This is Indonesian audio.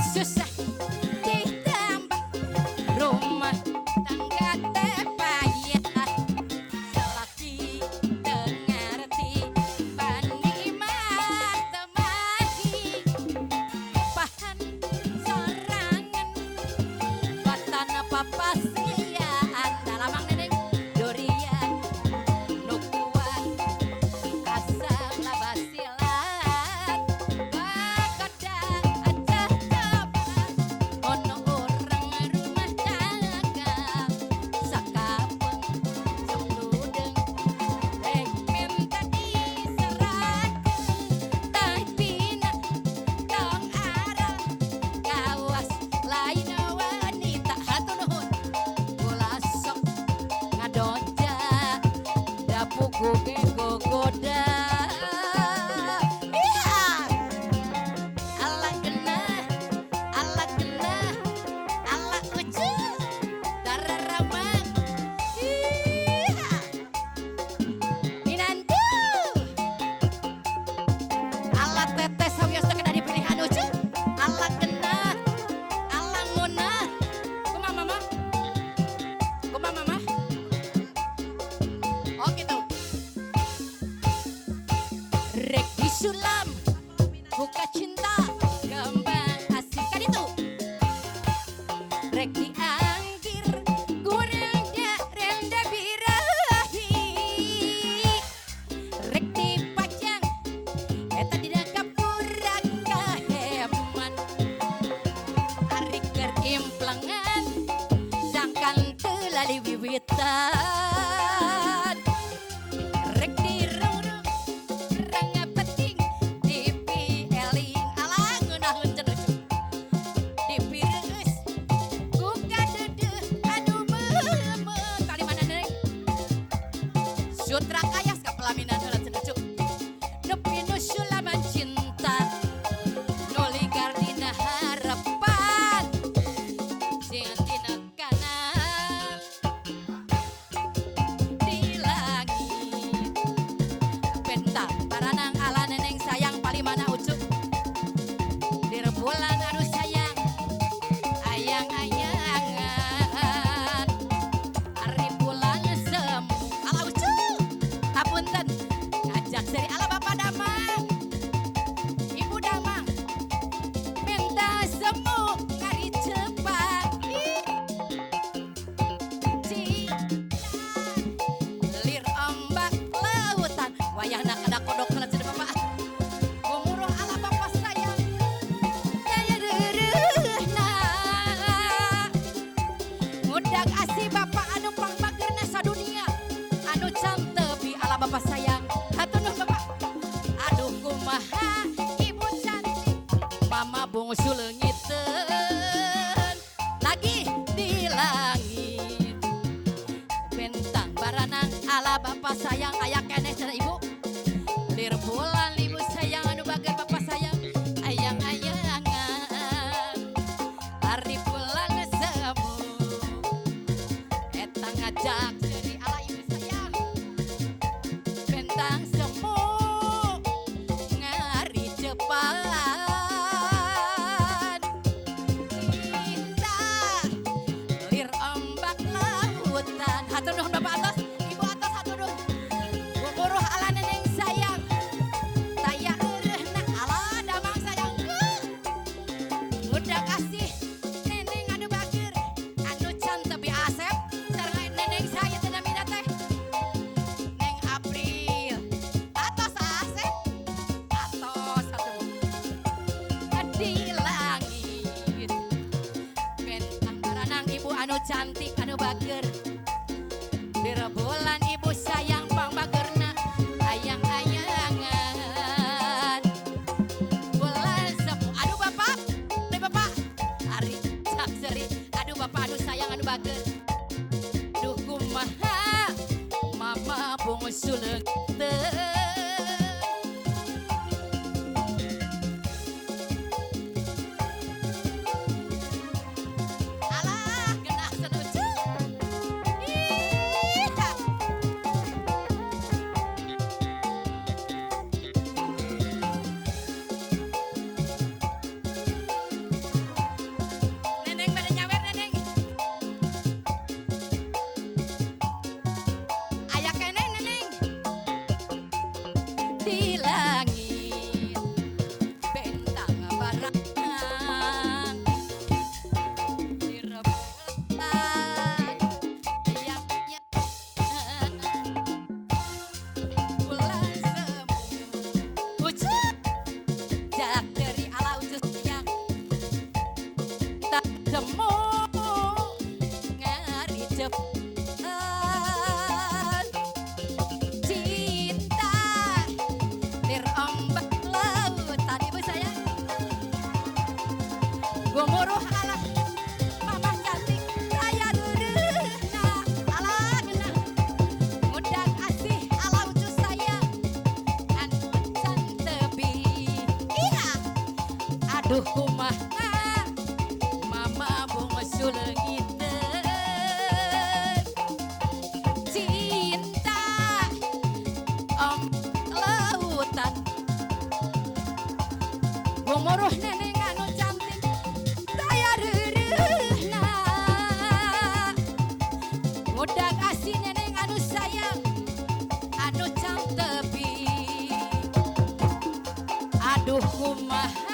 susah ditambah rumah tangga tepayah selagi dengarti bani matemahi bahan sorangan batan papasian dalamang neneng durian nukuan asam labasilan bagodang aja coba ono orang rumah tangga sakapeng semudeng minta diserakeun tapi tong aral gawas lain wanita hatur nuhun kula sok ngadoja dapuku ge gogoda iya ala genah ala genah ala ucu dararamang iya minantu ala tetes sawios kena dipilihan ucu ala genah ala ngunah kumaha mama oh gitu rek disulam buka cinta gembang asik kan itu rek dianggir kurang renda birahi rek dipajang eta dina kapurang kaheman ari keur implangan sangkan teu lali wiwitan rek dirungrung ranga peting dipieling ala ngeunaheun cenah dipireus ku kadeudeut aduh meumeut tali mana neng sutra kayas ka pelaminan heula cenah cuk nepi nu sulaman cinta nuli gardina harapan jantina kanal di langit bentang baranang ala neneng sayang palimana ucuk di rembulan aduh sayang ayang-ayangan ari bulan semu ala ucuk hapunten ngajak seri ala bapak damang ibu damang minta semu ngari cepat lir ombak lautan wayahna kada kodok kana cenah bapak gumuruh ala bapak sayang daya deureuhna ngudag asih bapak anu pangbageurna sadunia anu can teubi ala bapak sayang hatur nuhun bapak aduh kumaha ibu cantik mama bungsu leungiteun lagi di langit bentang baranang ala bapak sayang aya keneh cenah ibu lir bulan ibu sayang anu bager bapak sayang ayang-ayangan ari bulan semu eta ngajak jadi ala ibu sayang bentang semu ngari cepat cinta lir ombak lautan hatur nuhun bapak atas ibu atas hatur nuhun gumuruh ala neneng sayang taya eureuna ala damang sayangku udah kasih neneng anu bager anu can teu asep sareng neneng saya teu mina teh neng April atos asep atos hatur di langit bentang baranang ibu anu cantik anu bager di rembulan ibu sayang pangbageurna ayang-ayangan bulan semu aduh bapak deui bapak ari cak seri aduh bapak anu sayang anu bager duh kumaha mama bungsu leungiteun alah genah setuju Gumuruh ala mama cantik saya reureuhna ala geuna ngundang asih ala ucus saya anu can tebih iya aduh kumaha mama bungsul ngiteun cinta om lautan gumuruh neneng anu cantik saya reureuhna ngundang asih neneng anu sayang anu can tebih aduh kumaha